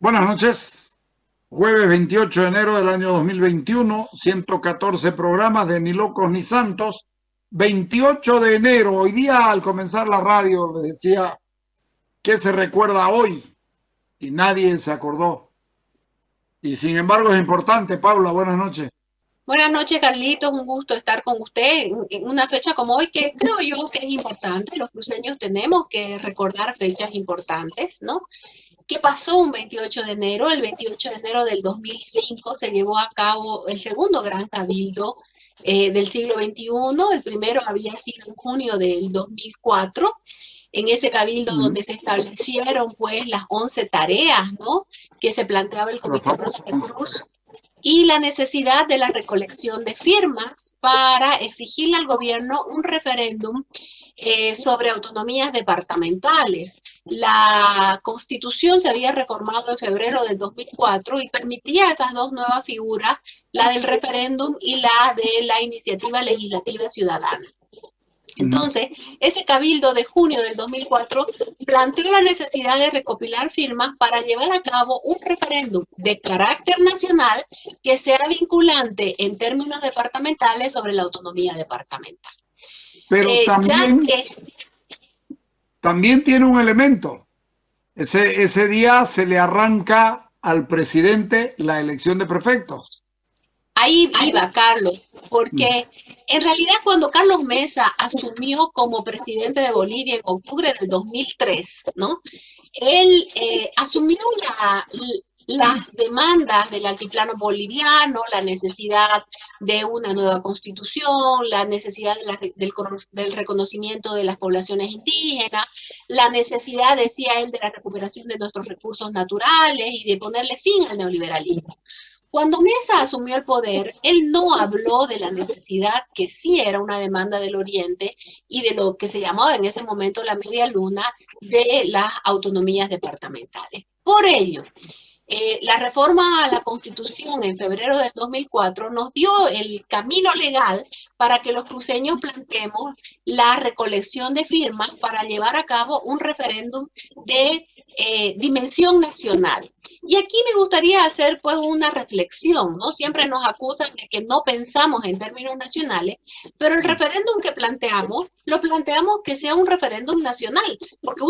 Buenas noches, jueves 28 de enero del año 2021, 114 programas de Ni Locos ni Santos. 28 de enero, hoy día al comenzar la radio me decía ¿qué se recuerda hoy? Y nadie se acordó. Y sin embargo es importante. Paula, buenas noches. Buenas noches, Carlitos. Un gusto estar con usted en una fecha como hoy, que creo yo que es importante. Los cruceños tenemos que recordar fechas importantes, ¿no? ¿Qué pasó un 28 de enero? El 28 de enero del 2005 se llevó a cabo el segundo gran cabildo del siglo XXI. El primero había sido en junio del 2004. En ese cabildo donde se establecieron pues las 11 tareas, ¿no?, que se planteaba el Comité Pro Santa Cruz, y la necesidad de la recolección de firmas para exigirle al gobierno un referéndum sobre autonomías departamentales. La Constitución se había reformado en febrero del 2004 y permitía esas dos nuevas figuras, la del referéndum y la de la iniciativa legislativa ciudadana. Entonces, ese cabildo de junio del 2004 planteó la necesidad de recopilar firmas para llevar a cabo un referéndum de carácter nacional que sea vinculante en términos departamentales sobre la autonomía departamental. Pero también tiene un elemento. Ese día se le arranca al presidente la elección de prefectos. Ahí iba Carlos, porque en realidad cuando Carlos Mesa asumió como presidente de Bolivia en octubre del 2003, ¿no?, él asumió las demandas del altiplano boliviano, la necesidad de una nueva constitución, la necesidad del reconocimiento de las poblaciones indígenas, la necesidad, decía él, de la recuperación de nuestros recursos naturales y de ponerle fin al neoliberalismo. Cuando Mesa asumió el poder, él no habló de la necesidad, que sí era una demanda del Oriente, y de lo que se llamaba en ese momento la media luna de las autonomías departamentales. Por ello, la reforma a la Constitución en febrero del 2004 nos dio el camino legal para que los cruceños planteemos la recolección de firmas para llevar a cabo un referéndum de dimensión nacional. Y aquí me gustaría hacer pues una reflexión, ¿no? Siempre nos acusan de que no pensamos en términos nacionales, pero el referéndum que planteamos, lo planteamos que sea un referéndum nacional, porque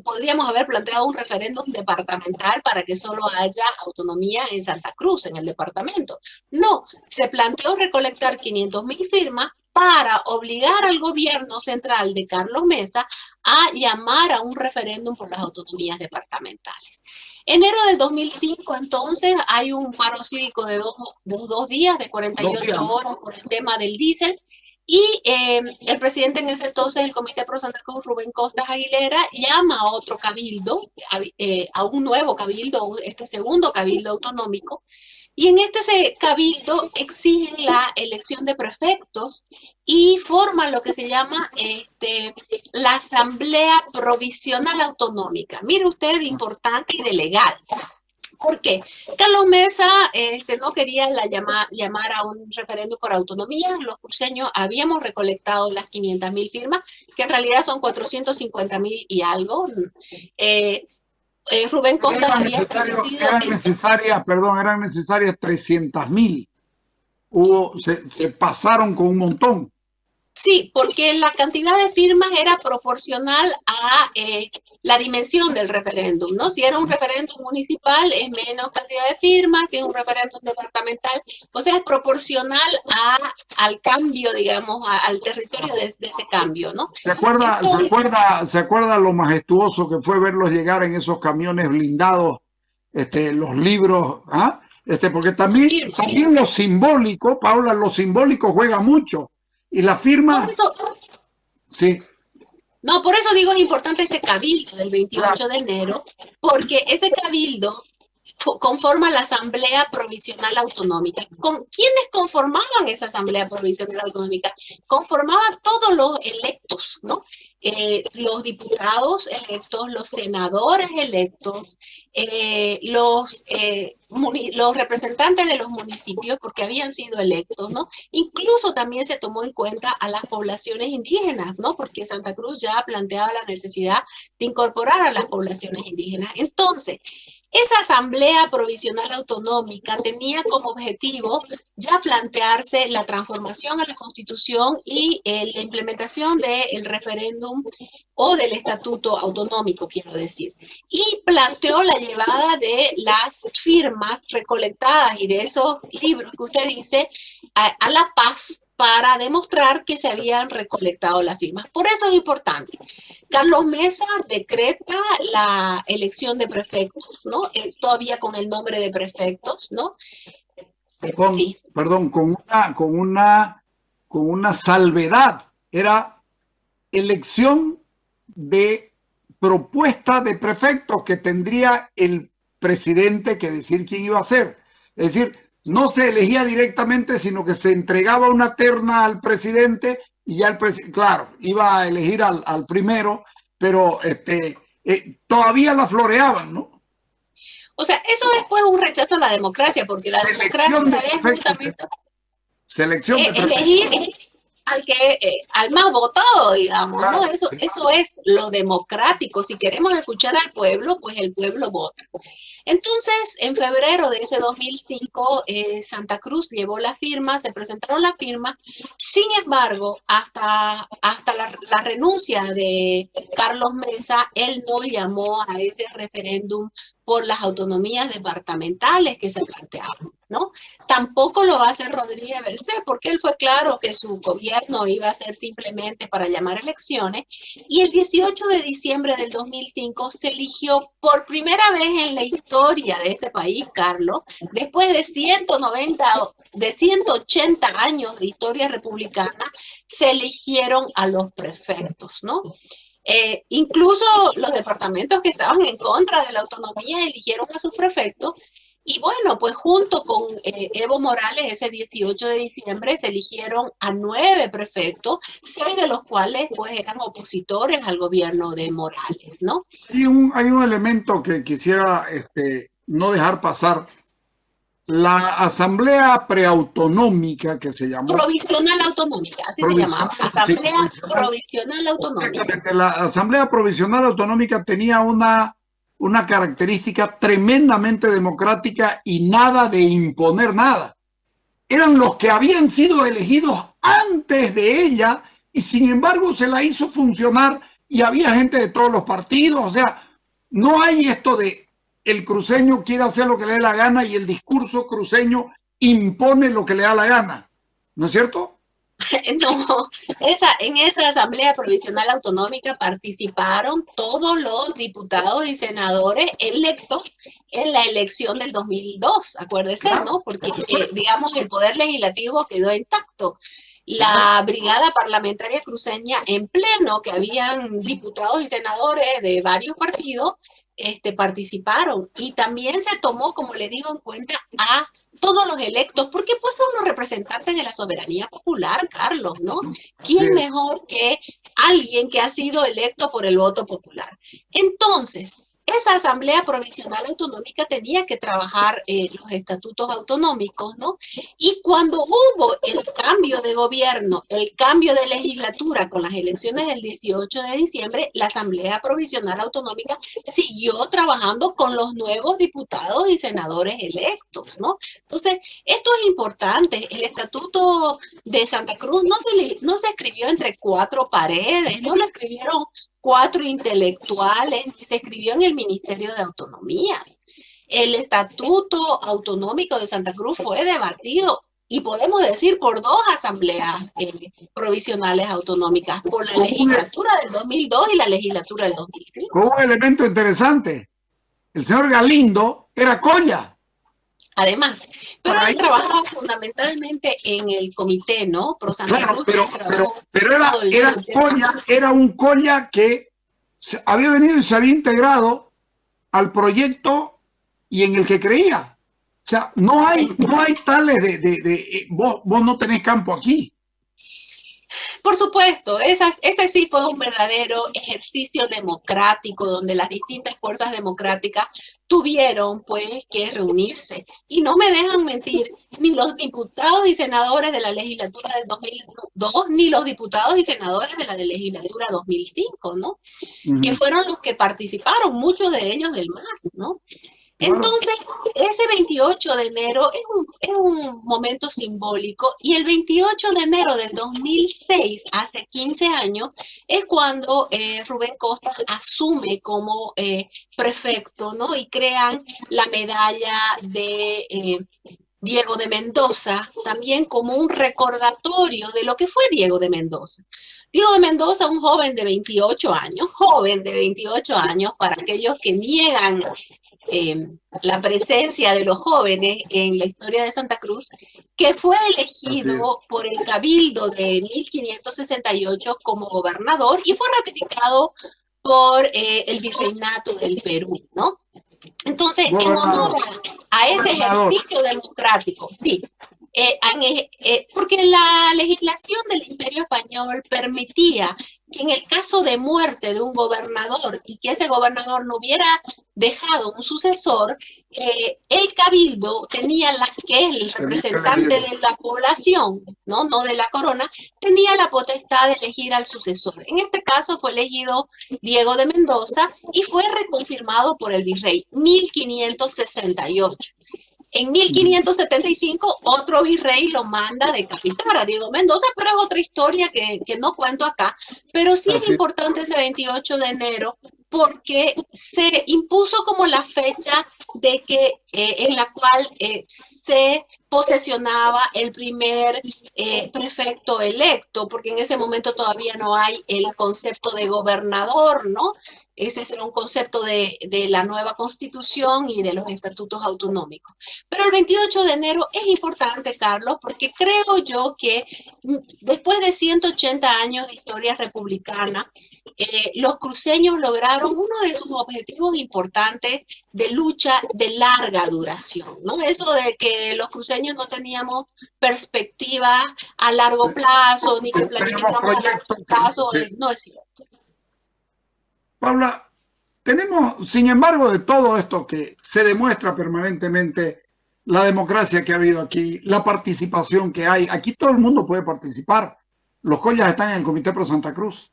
podríamos haber planteado un referéndum departamental para que solo haya autonomía en Santa Cruz, en el departamento. No, se planteó recolectar 500.000 firmas para obligar al gobierno central de Carlos Mesa a llamar a un referéndum por las autonomías departamentales. Enero del 2005, entonces, hay un paro cívico de dos días, de 48 horas, por el tema del diésel. Y el presidente en ese entonces, el Comité Pro Santa Cruz, Rubén Costas Aguilera, llama a otro cabildo, a un nuevo cabildo, este segundo cabildo autonómico, y en este cabildo exigen la elección de prefectos y forman lo que se llama la Asamblea Provisional Autonómica. Mire usted, de importante y de legal. ¿Por qué? Carlos Mesa no quería llamar a un referéndum por autonomía. Los cruceños habíamos recolectado las 500.000 firmas, que en realidad son 450.000 y algo. Rubén Costas había establecido... Eran necesarias 300.000. Se pasaron con un montón. Sí, porque la cantidad de firmas era proporcional a la dimensión del referéndum, ¿no? Si era un referéndum municipal es menos cantidad de firmas, si es un referéndum departamental, o sea, es proporcional al cambio, digamos, al territorio de ese cambio, ¿no? ¿Se acuerda lo majestuoso que fue verlos llegar en esos camiones blindados, los libros, ¿ah? Porque también lo simbólico, Paula, lo simbólico juega mucho. Y la firma... Sí. No, por eso digo es importante este cabildo del 28 de enero, porque ese cabildo conforma la Asamblea Provisional Autonómica. ¿Quiénes conformaban esa Asamblea Provisional Autonómica? Conformaban todos los electos, ¿no? Los diputados electos, los senadores electos, los representantes de los municipios, porque habían sido electos, ¿no? Incluso también se tomó en cuenta a las poblaciones indígenas, ¿no? Porque Santa Cruz ya planteaba la necesidad de incorporar a las poblaciones indígenas. Entonces, Esa Asamblea Provisional Autonómica tenía como objetivo ya plantearse la transformación a la Constitución y la implementación del referéndum o del estatuto autonómico, quiero decir. Y planteó la llevada de las firmas recolectadas y de esos libros que usted dice a La Paz para demostrar que se habían recolectado las firmas. Por eso es importante. Carlos Mesa decreta la elección de prefectos, ¿no? Todavía con el nombre de prefectos, ¿no? Perdón, con una salvedad. Era elección de propuesta de prefectos que tendría el presidente que decir quién iba a ser. Es decir, no se elegía directamente, sino que se entregaba una terna al presidente y ya el presidente, claro, iba a elegir al primero, pero todavía la floreaban, ¿no? O sea, eso después es un rechazo a la democracia, porque la democracia es justamente elegir al más votado, digamos, claro, ¿no? Eso es lo democrático. Si queremos escuchar al pueblo, pues el pueblo vota. Entonces, en febrero de ese 2005, Santa Cruz llevó la firma, se presentaron las firmas. Sin embargo, hasta la renuncia de Carlos Mesa, él no llamó a ese referéndum por las autonomías departamentales que se planteaban, ¿no? Tampoco lo va a hacer Rodríguez Belcé, porque él fue claro que su gobierno iba a ser simplemente para llamar elecciones, y el 18 de diciembre del 2005 se eligió por primera vez en la historia de este país, Carlos, después de 180 años de historia republicana, se eligieron a los prefectos, ¿no? Incluso los departamentos que estaban en contra de la autonomía eligieron a sus prefectos. Y bueno, pues junto con Evo Morales, ese 18 de diciembre se eligieron a 9 prefectos, 6 de los cuales pues eran opositores al gobierno de Morales, ¿no? Hay un elemento que quisiera no dejar pasar. La Asamblea Preautonómica, que se llamó... Provisional Autonómica, así se llamaba. Asamblea Provisional Autonómica. La Asamblea Provisional Autonómica tenía una característica tremendamente democrática y nada de imponer nada. Eran los que habían sido elegidos antes de ella y sin embargo se la hizo funcionar y había gente de todos los partidos. O sea, no hay esto de el cruceño quiere hacer lo que le dé la gana y el discurso cruceño impone lo que le da la gana. ¿No es cierto? No, en esa Asamblea Provisional Autonómica participaron todos los diputados y senadores electos en la elección del 2002, acuérdese, ¿no? Porque, digamos, el poder legislativo quedó intacto. La brigada parlamentaria cruceña en pleno, que habían diputados y senadores de varios partidos, participaron. Y también se tomó, como le digo, en cuenta a todos los electos, porque pues son los representantes de la soberanía popular, Carlos, ¿no? ¿Quién mejor que alguien que ha sido electo por el voto popular? Entonces, esa Asamblea Provisional Autonómica tenía que trabajar los estatutos autonómicos, ¿no? Y cuando hubo el cambio de gobierno, el cambio de legislatura con las elecciones del 18 de diciembre, la Asamblea Provisional Autonómica siguió trabajando con los nuevos diputados y senadores electos, ¿no? Entonces, esto es importante. El Estatuto de Santa Cruz no se escribió entre 4 paredes, no lo escribieron 4 intelectuales, ni se escribió en el Ministerio de Autonomías. El Estatuto Autonómico de Santa Cruz fue debatido, y podemos decir, por 2 asambleas provisionales autonómicas, por la legislatura del 2002 y la legislatura del 2005. Con un elemento interesante, el señor Galindo era colla. Además, pero él trabajaba fundamentalmente en el comité, ¿no? Pro Santa Cruz. Pero era un colla que había venido y se había integrado al proyecto y en el que creía. O sea, no hay tales vos no tenés campo aquí. Por supuesto, este sí fue un verdadero ejercicio democrático donde las distintas fuerzas democráticas tuvieron pues que reunirse. Y no me dejan mentir ni los diputados y senadores de la legislatura del 2002, ni los diputados y senadores de la legislatura 2005, ¿no? Que fueron los que participaron, muchos de ellos del MAS, ¿no? Entonces, ese 28 de enero es un momento simbólico y el 28 de enero del 2006, hace 15 años, es cuando Rubén Costas asume como prefecto, ¿no? Y crean la medalla de Diego de Mendoza, también como un recordatorio de lo que fue Diego de Mendoza. Diego de Mendoza, un joven de 28 años, para aquellos que niegan la presencia de los jóvenes en la historia de Santa Cruz, que fue elegido por el Cabildo de 1568 como gobernador y fue ratificado por el Virreinato del Perú, ¿no? Entonces, en honor a ese ejercicio democrático, sí, porque la legislación del Imperio Español permitía que en el caso de muerte de un gobernador y que ese gobernador no hubiera dejado un sucesor, el cabildo tenía que es el representante de la población, no de la corona, tenía la potestad de elegir al sucesor. En este caso fue elegido Diego de Mendoza y fue reconfirmado por el virrey 1568. En 1575 otro virrey lo manda a decapitar a Diego Mendoza, pero es otra historia que no cuento acá. Pero sí es importante ese 28 de enero porque se impuso como la fecha de que, en la cual se posesionaba el primer prefecto electo, porque en ese momento todavía no hay el concepto de gobernador, ¿no? Ese será un concepto de la nueva constitución y de los estatutos autonómicos. Pero el 28 de enero es importante, Carlos, porque creo yo que después de 180 años de historia republicana, los cruceños lograron uno de sus objetivos importantes de lucha de larga duración, ¿no? Eso de que los cruceños no teníamos perspectiva a largo plazo, ni que planificamos a largo plazo, no es cierto. Paula, tenemos, sin embargo, de todo esto que se demuestra permanentemente, la democracia que ha habido aquí, la participación que hay, aquí todo el mundo puede participar. Los Collas están en el Comité Pro Santa Cruz.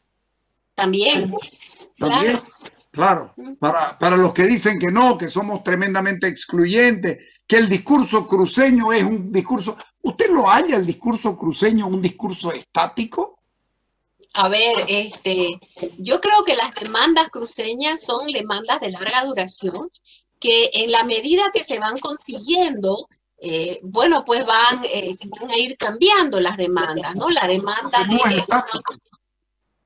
También, claro. Para los que dicen que no, que somos tremendamente excluyentes, que el discurso cruceño es un discurso... ¿Usted lo halla el discurso cruceño un discurso estático? A ver, yo creo que las demandas cruceñas son demandas de larga duración, que en la medida que se van consiguiendo, bueno, pues van a ir cambiando las demandas, ¿no? La demanda de...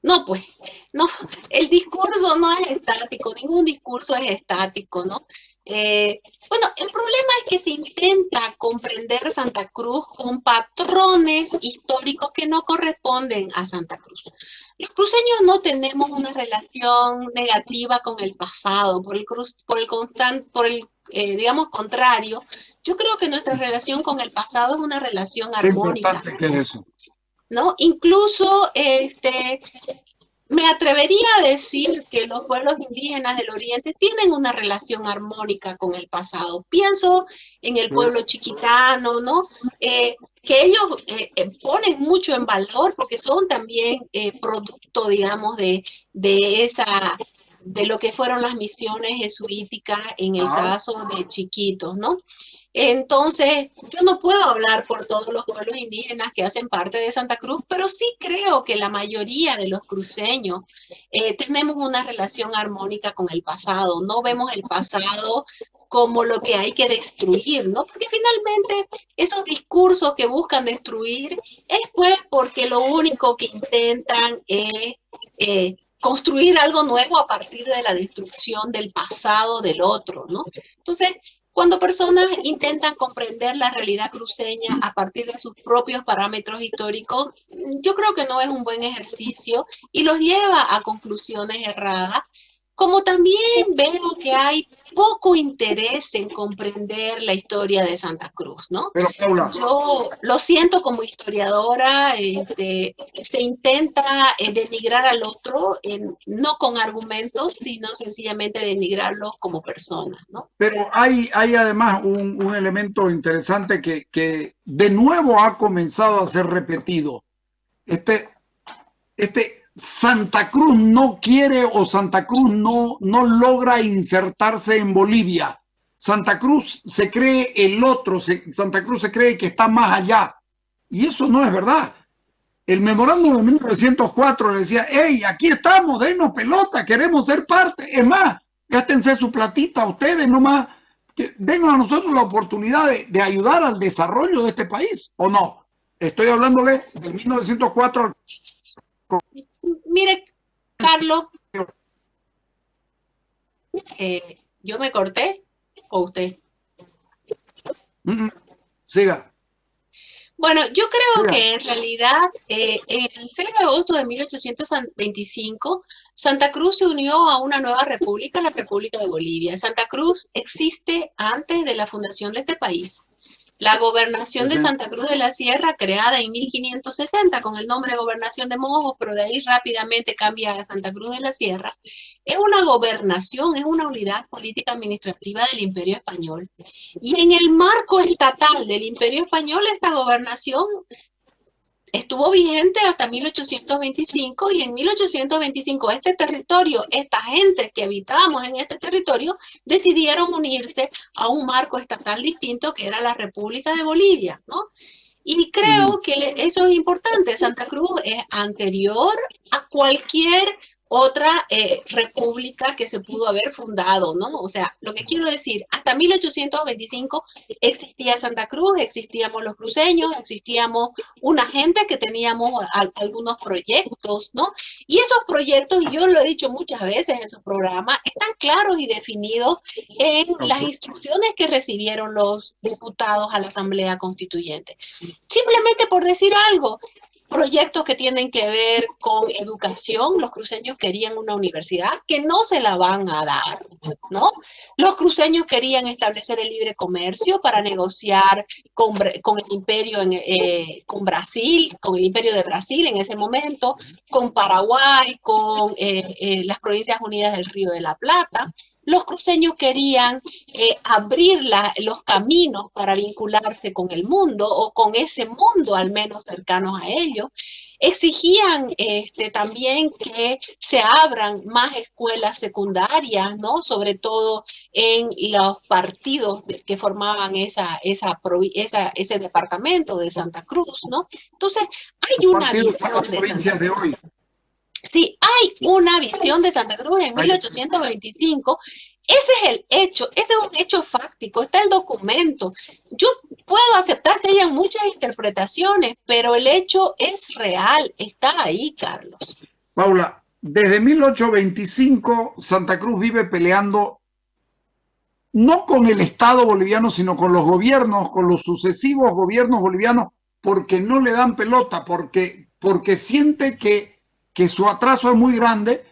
No, pues, no, el discurso no es estático, ningún discurso es estático, ¿no? Bueno, el problema es que se intenta comprender Santa Cruz con patrones históricos que no corresponden a Santa Cruz. Los cruceños no tenemos una relación negativa con el pasado, digamos, contrario. Yo creo que nuestra relación con el pasado es una relación armónica. Qué importante que es eso. ¿No? Incluso me atrevería a decir que los pueblos indígenas del Oriente tienen una relación armónica con el pasado. Pienso en el pueblo chiquitano, ¿no? Que ellos ponen mucho en valor porque son también producto, digamos, de lo que fueron las misiones jesuíticas en el caso de Chiquitos, ¿no? Entonces, yo no puedo hablar por todos los pueblos indígenas que hacen parte de Santa Cruz, pero sí creo que la mayoría de los cruceños tenemos una relación armónica con el pasado. No vemos el pasado como lo que hay que destruir, ¿no? Porque finalmente esos discursos que buscan destruir es pues porque lo único que intentan es construir algo nuevo a partir de la destrucción del pasado del otro, ¿no? Entonces, cuando personas intentan comprender la realidad cruceña a partir de sus propios parámetros históricos, yo creo que no es un buen ejercicio y los lleva a conclusiones erradas, como también veo que hay poco interés en comprender la historia de Santa Cruz, ¿no? Pero, Paula, yo lo siento como historiadora, se intenta denigrar al otro, no con argumentos, sino sencillamente denigrarlo como persona, ¿no? Pero hay además un elemento interesante que de nuevo ha comenzado a ser repetido. Santa Cruz no quiere o Santa Cruz no logra insertarse en Bolivia. Santa Cruz se cree el otro, Santa Cruz se cree que está más allá. Y eso no es verdad. El memorándum de 1904 le decía, hey, aquí estamos, denos pelota, queremos ser parte. Es más, gástense su platita ustedes nomás, denos a nosotros la oportunidad de ayudar al desarrollo de este país, ¿o no? Estoy hablándole del 1904. Mire, Carlos, ¿yo me corté o usted? Siga. Bueno, yo creo que en realidad el 6 de agosto de 1825 Santa Cruz se unió a una nueva república, la República de Bolivia. Santa Cruz existe antes de la fundación de este país. La gobernación de Santa Cruz de la Sierra, creada en 1560 con el nombre de Gobernación de Mojos, pero de ahí rápidamente cambia a Santa Cruz de la Sierra, es una gobernación, es una unidad política administrativa del Imperio Español. Y en el marco estatal del Imperio Español, esta gobernación estuvo vigente hasta 1825 y en 1825 este territorio, esta gente que habitamos en este territorio, decidieron unirse a un marco estatal distinto que era la República de Bolivia, ¿no? Y creo que eso es importante. Santa Cruz es anterior a cualquier otra república que se pudo haber fundado, ¿no? O sea, lo que quiero decir, hasta 1825 existía Santa Cruz, existíamos los cruceños, existíamos una gente que teníamos algunos proyectos, ¿no? Y esos proyectos, y yo lo he dicho muchas veces en su programa, están claros y definidos en las instrucciones que recibieron los diputados a la Asamblea Constituyente. Simplemente por decir algo, proyectos que tienen que ver con educación. Los cruceños querían una universidad que no se la van a dar, ¿no? Los cruceños querían establecer el libre comercio para negociar con el imperio, con Brasil, con el imperio de Brasil en ese momento, con Paraguay, con las Provincias Unidas del Río de la Plata. Los cruceños querían abrir los caminos para vincularse con el mundo o con ese mundo al menos cercanos a ellos. Exigían también que se abran más escuelas secundarias, ¿no? Sobre todo en los partidos que formaban ese departamento de Santa Cruz, ¿no? Entonces, hay una visión de Santa Cruz. Sí, hay una visión de Santa Cruz en 1825. Ese es el hecho, ese es un hecho fáctico, está el documento. Yo puedo aceptar que hayan muchas interpretaciones, pero el hecho es real, está ahí, Carlos. Paula, desde 1825 Santa Cruz vive peleando no con el Estado boliviano, sino con los gobiernos, con los sucesivos gobiernos bolivianos, porque no le dan pelota, porque siente que su atraso es muy grande,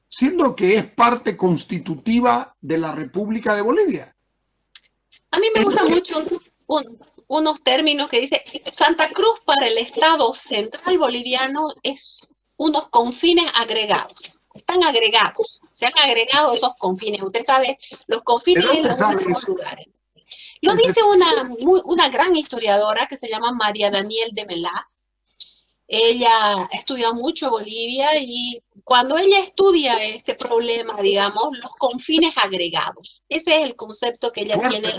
siendo que es parte constitutiva de la República de Bolivia. A mí me gustan mucho unos términos que dice Santa Cruz para el Estado Central Boliviano es unos confines agregados. Están agregados, se han agregado esos confines. Usted sabe, los confines en los últimos lugares. Lo dice una gran historiadora que se llama María Daniel de Melas. Ella estudió mucho Bolivia y cuando ella estudia este problema, digamos, los confines agregados, ese es el concepto que ella tiene.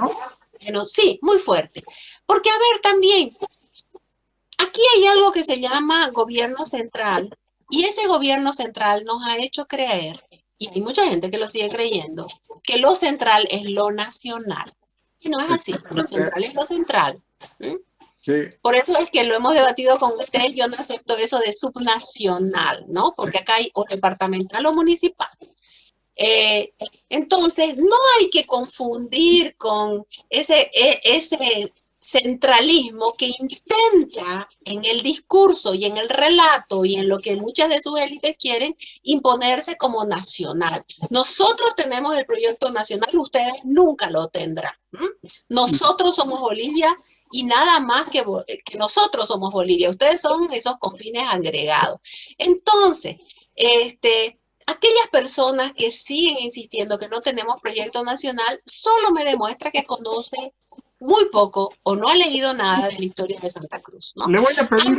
¿No? Sí, muy fuerte. Porque, a ver, también, aquí hay algo que se llama gobierno central y ese gobierno central nos ha hecho creer, y hay mucha gente que lo sigue creyendo, que lo central es lo nacional. Y no es así, lo central es lo central. Sí. Por eso es que lo hemos debatido con usted, yo no acepto eso de subnacional, ¿no? Porque acá hay o departamental o municipal. Entonces, no hay que confundir con ese centralismo que intenta en el discurso y en el relato y en lo que muchas de sus élites quieren imponerse como nacional. Nosotros tenemos el proyecto nacional, ustedes nunca lo tendrán. Nosotros somos Bolivia y nada más que nosotros somos Bolivia. Ustedes son esos confines agregados. Entonces, aquellas personas que siguen insistiendo que no tenemos proyecto nacional, solo me demuestra que conoce muy poco o no ha leído nada de la historia de Santa Cruz, ¿no? Le voy a pedir...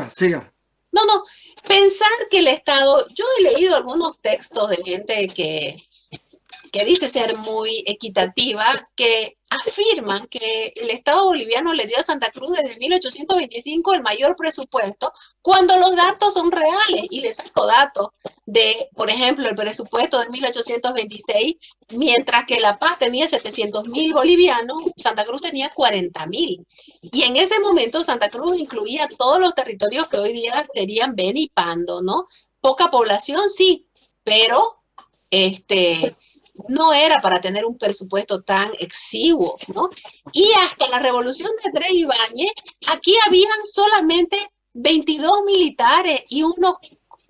Siga. No, pensar que el Estado... Yo he leído algunos textos de gente que que dice ser muy equitativa, que afirman que el Estado boliviano le dio a Santa Cruz desde 1825 el mayor presupuesto, cuando los datos son reales. Y les saco datos de, por ejemplo, el presupuesto de 1826, mientras que La Paz tenía 700.000 bolivianos, Santa Cruz tenía 40.000. Y en ese momento Santa Cruz incluía todos los territorios que hoy día serían Beni y Pando, ¿no? Poca población, sí, pero no era para tener un presupuesto tan exiguo, ¿no? Y hasta la revolución de Andrés Ibáñez, aquí habían solamente 22 militares y unos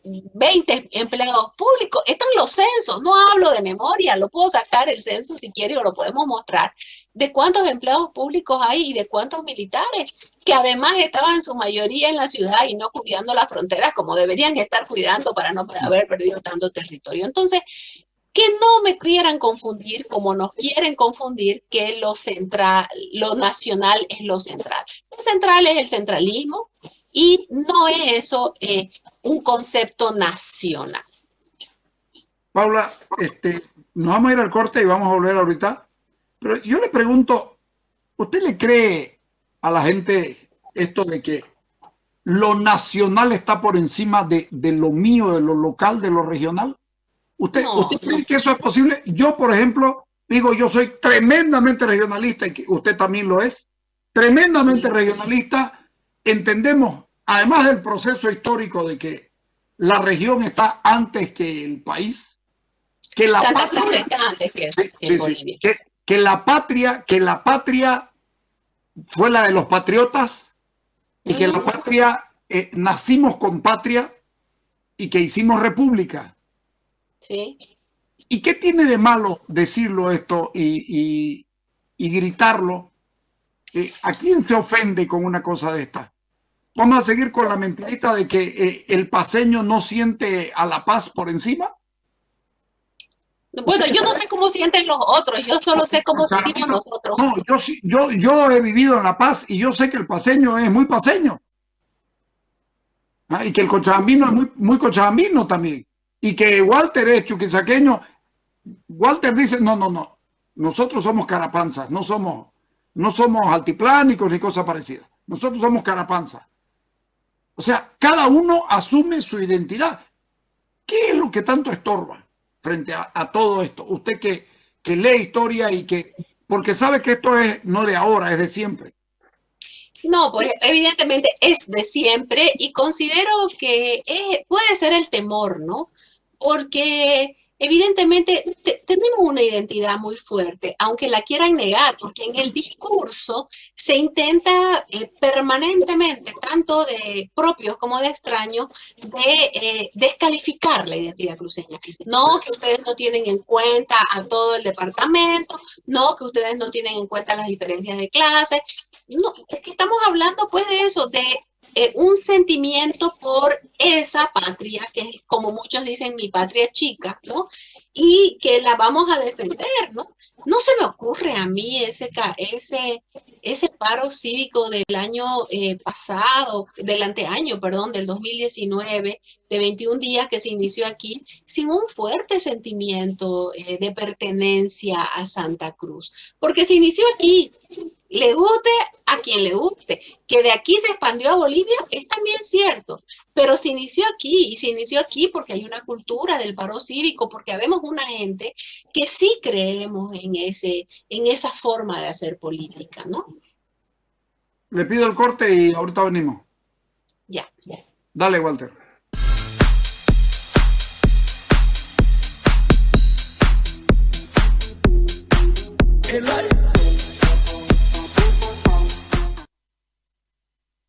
20 empleados públicos. Están los censos, no hablo de memoria, lo puedo sacar el censo si quiere o lo podemos mostrar, de cuántos empleados públicos hay y de cuántos militares, que además estaban en su mayoría en la ciudad y no cuidando las fronteras como deberían estar cuidando para no haber perdido tanto territorio. Entonces, que no me quieran confundir como nos quieren confundir que lo central, lo nacional es lo central. Lo central es el centralismo y no es eso un concepto nacional. Paula, nos vamos a ir al corte y vamos a volver ahorita. Pero yo le pregunto, ¿usted le cree a la gente esto de que lo nacional está por encima de lo mío, de lo local, de lo regional? ¿Usted cree que eso es posible? Yo, por ejemplo, digo, yo soy tremendamente regionalista y que usted también lo es. Tremendamente regionalista. Entendemos, además del proceso histórico de que la región está antes que el país, que la Santa Cruz está antes que Bolivia. Que la patria fue la de los patriotas y que la patria, nacimos con patria y que hicimos república. Sí. ¿Y qué tiene de malo decirlo esto y gritarlo? ¿A quién se ofende con una cosa de esta? ¿Vamos a seguir con la mentirita de que el paceño no siente a La Paz por encima? Bueno, yo no sé cómo sienten los otros, yo solo sé cómo sentimos nosotros. No, yo he vivido en La Paz y yo sé que el paceño es muy paceño. Y que el cochabambino es muy, muy cochabambino también. Y que Walter es chuquisaqueño. Walter dice, no, nosotros somos carapanzas, no somos altiplánicos ni cosas parecidas. Nosotros somos carapanzas. O sea, cada uno asume su identidad. ¿Qué es lo que tanto estorba frente a todo esto? Usted que lee historia y que, porque sabe que esto es no de ahora, es de siempre. No, pues evidentemente es de siempre y considero que puede ser el temor, ¿no? Porque evidentemente tenemos una identidad muy fuerte, aunque la quieran negar, porque en el discurso se intenta permanentemente, tanto de propios como de extraños, de descalificar la identidad cruceña. No, que ustedes no tienen en cuenta a todo el departamento, no, que ustedes no tienen en cuenta las diferencias de clase. No, es que estamos hablando pues de eso, de un sentimiento por esa patria, que como muchos dicen, mi patria chica, ¿no? Y que la vamos a defender, ¿no? No se me ocurre a mí ese paro cívico del año pasado, del anteaño, perdón, del 2019, de 21 días que se inició aquí, sin un fuerte sentimiento de pertenencia a Santa Cruz. Porque se inició aquí, le guste a quien le guste, que de aquí se expandió a Bolivia, es también cierto, pero se inició aquí, y se inició aquí porque hay una cultura del paro cívico, porque habemos una gente que sí creemos en esa forma de hacer política, ¿no? Le pido el corte y ahorita venimos. Ya. Dale, Walter. El aire.